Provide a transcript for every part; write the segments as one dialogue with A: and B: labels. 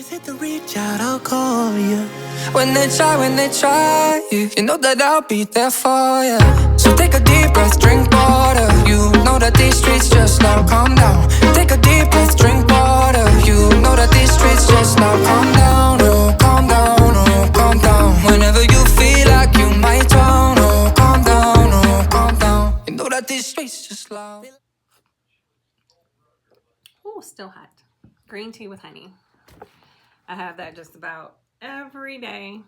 A: Just hit the reach out, I'll call you.
B: When they try, you know that I'll be there for you. So take a deep breath, drink water. You know that these streets just now calm down. Take a deep breath, drink water. You know that these streets just now calm down. Oh, calm down, oh, calm down. Whenever you feel like you might drown, oh, calm down, oh, calm down. You know that these streets just loud.
C: Oh, still hot. Green tea with honey. I have that just about every day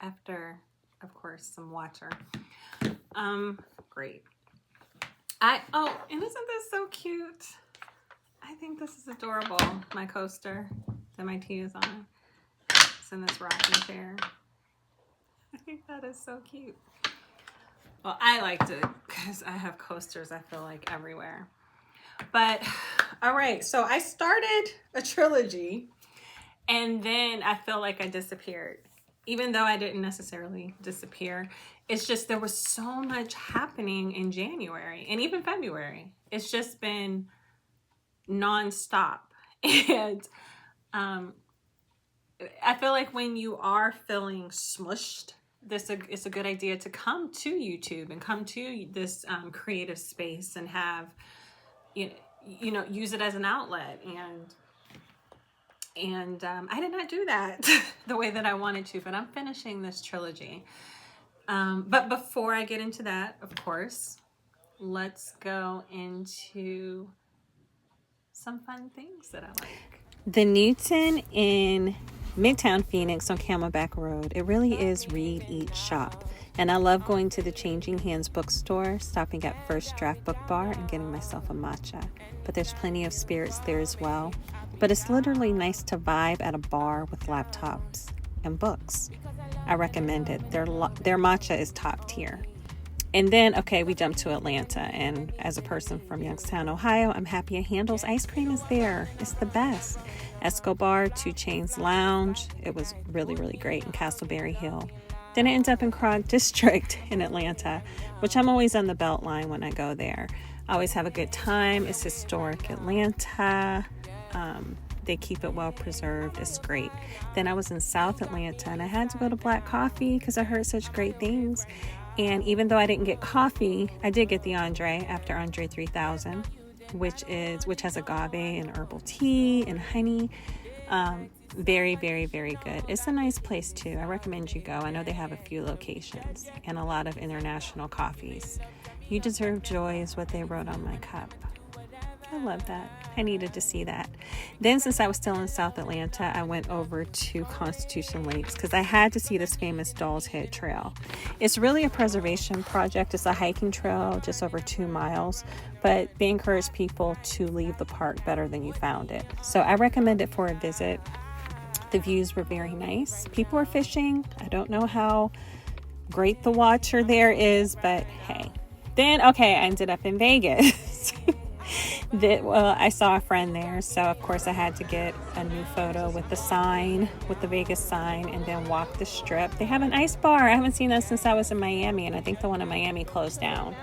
C: after, of course, some water. Great. And isn't this so cute? I think this is adorable. My coaster that my tea is on. It's in this rocking chair. I think that is so cute. Well, I liked it because I have coasters, I feel like, everywhere. But, all right, so I started a trilogy, and then I feel like I disappeared. Even though I didn't necessarily disappear, it's just there was so much happening in January and even February. It's just been nonstop. And I feel like when you are feeling smushed, it's a good idea to come to YouTube and come to this creative space and have, you know, use it as an outlet. And I did not do that the way that I wanted to, but I'm finishing this trilogy. But before I get into that, of course, let's go into some fun things that I like. The Newton in Midtown Phoenix on Camelback Road. It really is read, eat, shop. And I love going to the Changing Hands bookstore, stopping at First Draft Book Bar and getting myself a matcha. But there's plenty of spirits there as well. But it's literally nice to vibe at a bar with laptops and books. I recommend it. Their matcha is top tier. And then, okay, we jump to Atlanta. And as a person from Youngstown, Ohio, I'm happy Handel's ice cream is there. It's the best. Escobar, 2 Chainz Lounge. It was really, really great in Castleberry Hill. Then I end up in Krog District in Atlanta, which I'm always on the Beltline when I go there. I always have a good time. It's historic Atlanta. They keep it well preserved. It's great. Then I was in South Atlanta and I had to go to Black Coffee because I heard such great things. And even though I didn't get coffee, I did get the Andre after Andre 3000, which has agave and herbal tea and honey. Very, very, very good. It's a nice place too. I recommend you go. I know they have a few locations and a lot of international coffees. You deserve joy is what they wrote on my cup. I love that. I needed to see that. Then since I was still in South Atlanta, I went over to Constitution Lakes because I had to see this famous Doll's Head Trail. It's really a preservation project. It's a hiking trail just over 2 miles, but they encourage people to leave the park better than you found it. So I recommend it for a visit. The views were very nice. People were fishing. I don't know how great the water there is, but hey. Then, okay, I ended up in Vegas. I saw a friend there, so of course I had to get a new photo with the Vegas sign, and then walk the strip. They have an ice bar. I haven't seen that since I was in Miami, and I think the one in Miami closed down.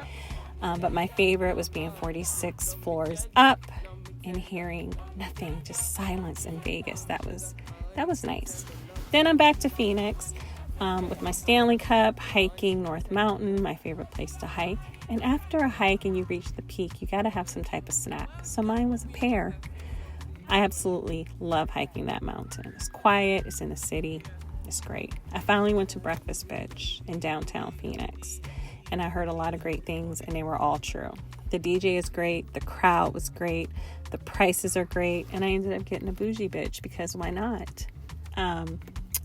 C: But my favorite was being 46 floors up and hearing nothing, just silence in Vegas. That was nice. Then I'm back to Phoenix with my Stanley Cup, hiking North Mountain, my favorite place to hike. And after a hike and you reach the peak, you got to have some type of snack. So mine was a pear. I absolutely love hiking that mountain. It's quiet. It's in the city. It's great. I finally went to Breakfast Bitch in downtown Phoenix. And I heard a lot of great things, and they were all true. The DJ is great. The crowd was great. The prices are great. And I ended up getting a bougie bitch because why not? I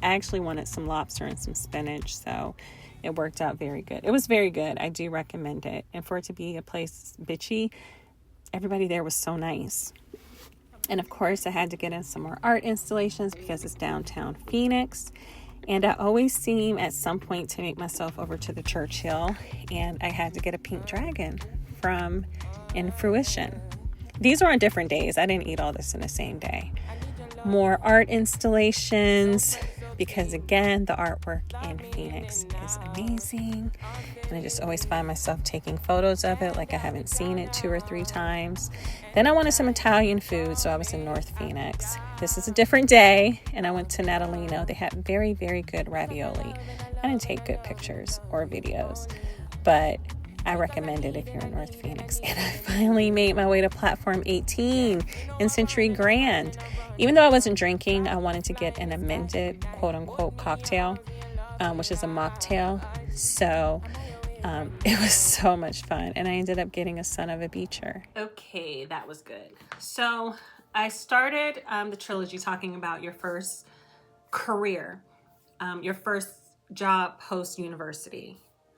C: actually wanted some lobster and some spinach, so it worked out very good. It was very good. I do recommend it. And for it to be a place bitchy, everybody there was so nice. And of course, I had to get in some more art installations because it's downtown Phoenix. And I always seem at some point to make myself over to the Churchill. And I had to get a pink dragon from In Fruition. These were on different days. I didn't eat all this in the same day. More art installations. because again, the artwork in Phoenix is amazing. And I just always find myself taking photos of it like I haven't seen it 2 or 3 times. Then I wanted some Italian food, so I was in North Phoenix. This is a different day, and I went to 𝒮𝓂𝓂𝓂𝓂. They had very, very good ravioli. I didn't take good pictures or videos, but I recommend it if you're in North Phoenix. And I finally made my way to platform 18 in Century Grand. Even though I wasn't drinking, I wanted to get an amended quote-unquote cocktail, which is a mocktail. So it was so much fun. And I ended up getting a son of a beacher. Okay, that was good. So I started the trilogy talking about your first career, your first job post-university.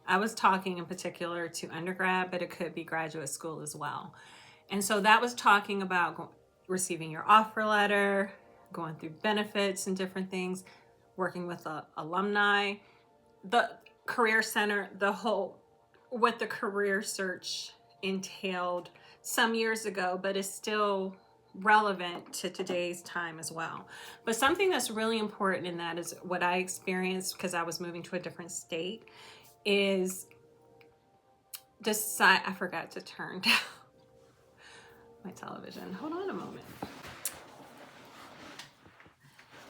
C: I was talking in particular to undergrad, but it could be graduate school as well. And so that was talking about receiving your offer letter, going through benefits and different things, working with alumni, the career center, what the career search entailed some years ago, but is still relevant to today's time as well. But something that's really important in that is what I experienced because I was moving to a different state is I forgot to turn down my television. Hold on a moment.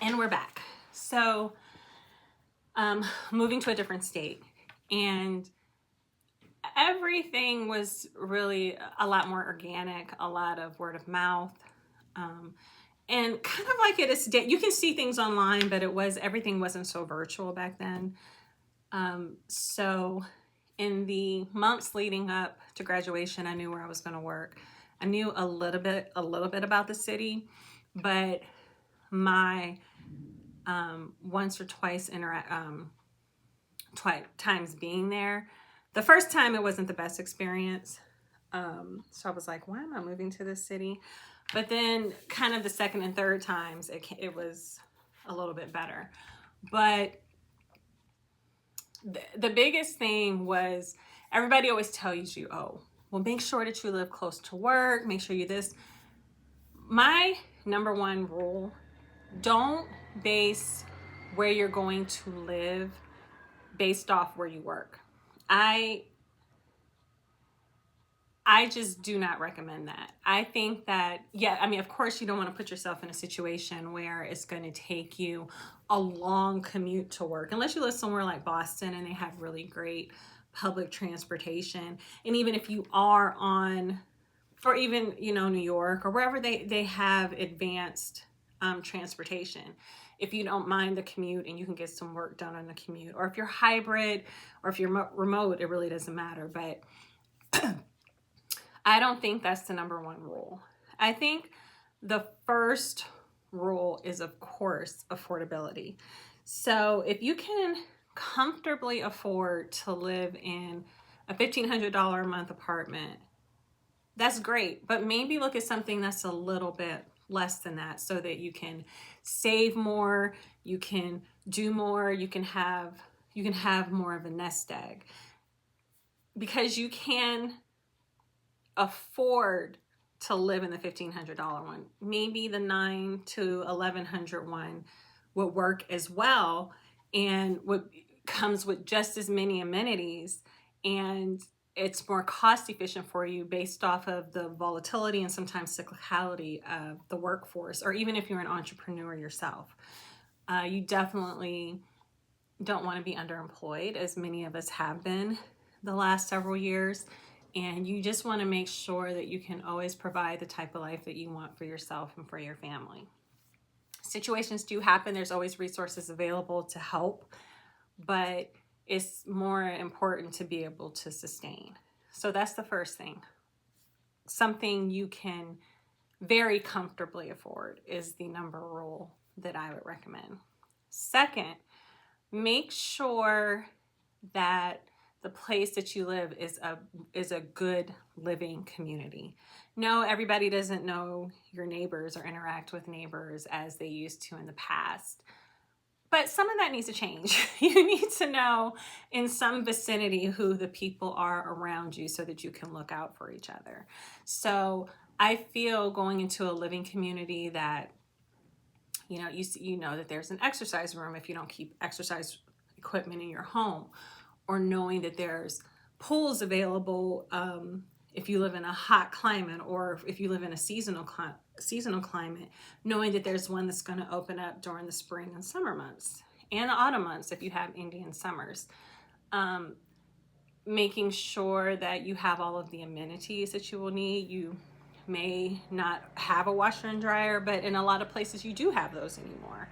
C: And we're back. So moving to a different state, and everything was really a lot more organic, a lot of word of mouth, and kind of like it is today. You can see things online, but everything wasn't so virtual back then. So in the months leading up to graduation, I knew where I was going to work. I knew a little bit about the city, but my once or twice times being there, the first time it wasn't the best experience. So I was like, why am I moving to this city? But then kind of the second and third times, it was a little bit better. But the biggest thing was everybody always tells you, oh, well, make sure that you live close to work. Make sure you this. My number one rule, don't base where you're going to live based off where you work. I just do not recommend that. I think that, of course you don't want to put yourself in a situation where it's going to take you a long commute to work, unless you live somewhere like Boston and they have really great public transportation. And even if you are or even, New York or wherever they have advanced transportation, if you don't mind the commute and you can get some work done on the commute, or if you're hybrid or if you're remote, it really doesn't matter. But I don't think that's the number one rule. I think the first rule is, of course, affordability. So if you can comfortably afford to live in a $1,500 a month apartment, that's great. But maybe look at something that's a little bit less than that so that you can save more, you can do more, you can have more of a nest egg. Because you can afford to live in the $1,500 one. Maybe the $900 to $1,100 one would work as well, and comes with just as many amenities, and it's more cost efficient for you based off of the volatility and sometimes cyclicality of the workforce, or even if you're an entrepreneur yourself. You definitely don't want to be underemployed, as many of us have been the last several years. And you just want to make sure that you can always provide the type of life that you want for yourself and for your family. Situations do happen. There's always resources available to help, but it's more important to be able to sustain. So that's the first thing. Something you can very comfortably afford is the number rule that I would recommend. Second, make sure that the place that you live is a good living community. No, everybody doesn't know your neighbors or interact with neighbors as they used to in the past. But some of that needs to change. You need to know in some vicinity who the people are around you so that you can look out for each other. So I feel going into a living community that You know, you know that there's an exercise room if you don't keep exercise equipment in your home, or knowing that there's pools available if you live in a hot climate, or if you live in a seasonal climate, knowing that there's one that's going to open up during the spring and summer months and the autumn months if you have Indian summers. Making sure that you have all of the amenities that you will need. You may not have a washer and dryer, but in a lot of places you do have those anymore.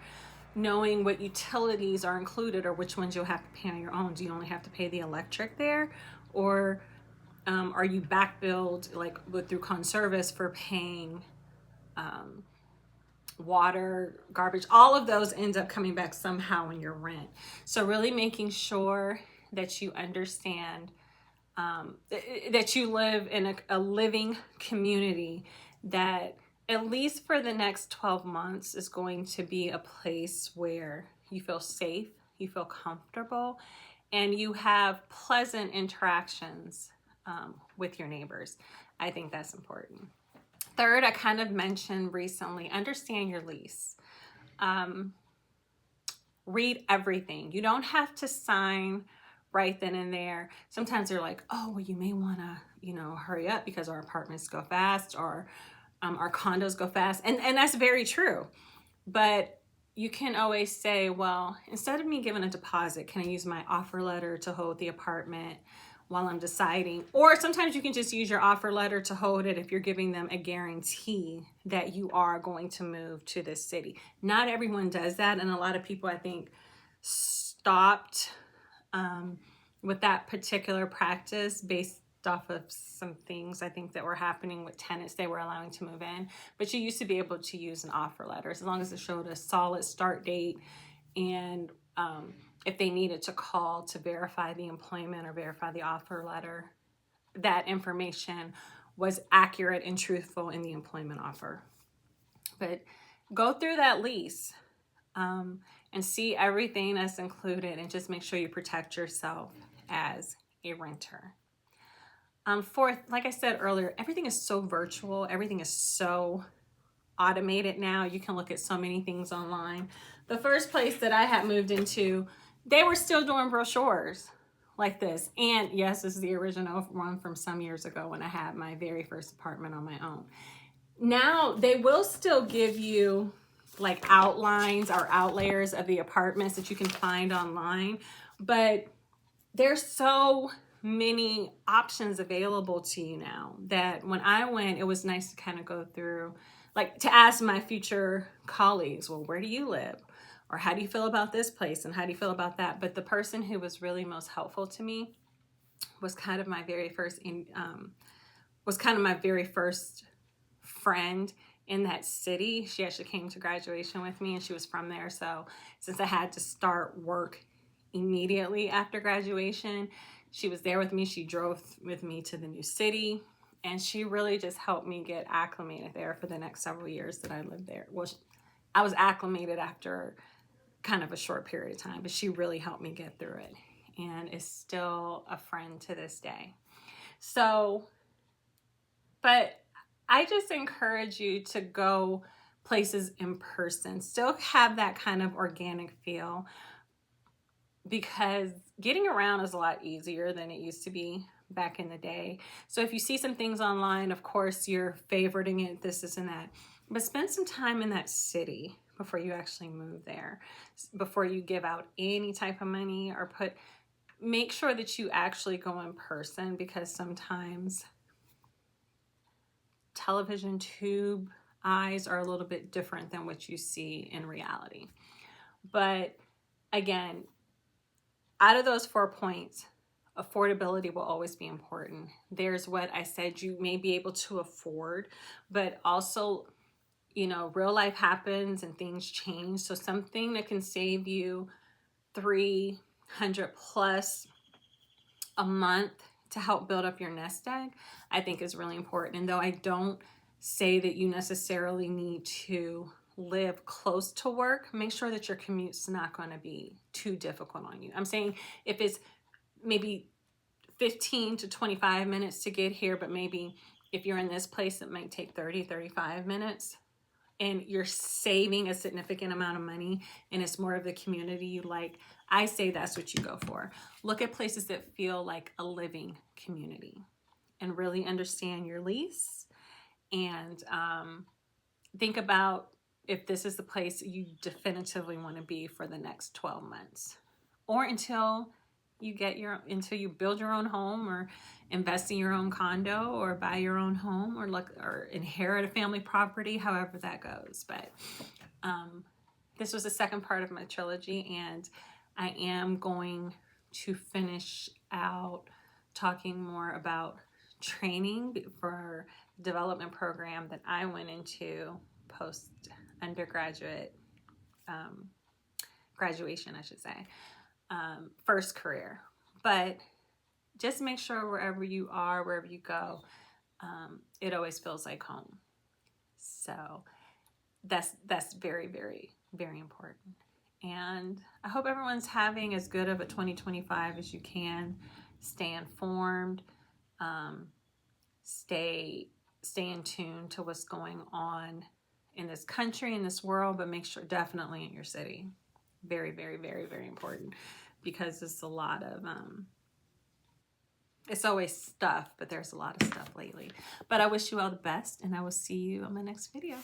C: Knowing what utilities are included, or which ones you'll have to pay on your own. Do you only have to pay the electric there, or are you back billed like through Conservice for paying water, garbage? All of those end up coming back somehow in your rent. So really making sure that you understand that you live in a living community that at least for the next 12 months is going to be a place where you feel safe, you feel comfortable, and you have pleasant interactions with your neighbors. I think that's important. Third, I kind of mentioned recently, understand your lease. Read everything. You don't have to sign right then and there. Sometimes they're like, oh, well, you may want to, you know, hurry up because our apartments go fast, or our condos go fast. And that's very true. But you can always say, well, instead of me giving a deposit, can I use my offer letter to hold the apartment while I'm deciding? Or sometimes you can just use your offer letter to hold it if you're giving them a guarantee that you are going to move to this city. Not everyone does that. And a lot of people, I think, stopped with that particular practice based off of some things I think that were happening with tenants they were allowing to move in. But you used to be able to use an offer letter as long as it showed a solid start date, and if they needed to call to verify the employment or verify the offer letter, that information was accurate and truthful in the employment offer. But go through that lease and see everything that's included, and just make sure you protect yourself as a renter. Fourth, like I said earlier, everything is so virtual. Everything is so automated now. You can look at so many things online. The first place that I had moved into, they were still doing brochures like this. And yes, this is the original one from some years ago when I had my very first apartment on my own. Now they will still give you like outlines or outlayers of the apartments that you can find online, but there's so many options available to you now that when I went, it was nice to kind of go through, like to ask my future colleagues, well, where do you live? Or how do you feel about this place? And how do you feel about that? But the person who was really most helpful to me was kind of my very first friend in that city. She actually came to graduation with me, and she was from there. So since I had to start work immediately after graduation, she was there with me. She drove with me to the new city, and she really just helped me get acclimated there for the next several years that I lived there. Well, I was acclimated after kind of a short period of time, but she really helped me get through it, and is still a friend to this day. So, but I just encourage you to go places in person, still have that kind of organic feel, because getting around is a lot easier than it used to be back in the day. So if you see some things online, of course, you're favoriting it, this and that, but spend some time in that city before you actually move there, before you give out any type of money or make sure that you actually go in person, because sometimes television tube eyes are a little bit different than what you see in reality. But again, out of those 4 points, affordability will always be important. There's what I said you may be able to afford, but also, you know, real life happens and things change. So something that can save you $300 plus a month to help build up your nest egg, I think is really important. And though I don't say that you necessarily need to live close to work, make sure that your commute's not going to be too difficult on you. I'm saying if it's maybe 15 to 25 minutes to get here, but maybe if you're in this place, it might take 30, 35 minutes. and you're saving a significant amount of money and it's more of the community you like, I say that's what you go for. Look at places that feel like a living community and really understand your lease, and think about if this is the place you definitively want to be for the next 12 months or until you build your own home or invest in your own condo or buy your own home or inherit a family property, however that goes. But this was the second part of my trilogy, and I am going to finish out talking more about training for development program that I went into post undergraduate graduation, I should say, first career. But just make sure wherever you are, wherever you go, it always feels like home. So that's very, very, very important. And I hope everyone's having as good of a 2025 as you can. Stay informed, stay in tune to what's going on in this country, in this world, but make sure definitely in your city. Very, very, very, very important, because it's a lot of it's always stuff, but there's a lot of stuff lately. But I wish you all the best, and I will see you on my next video.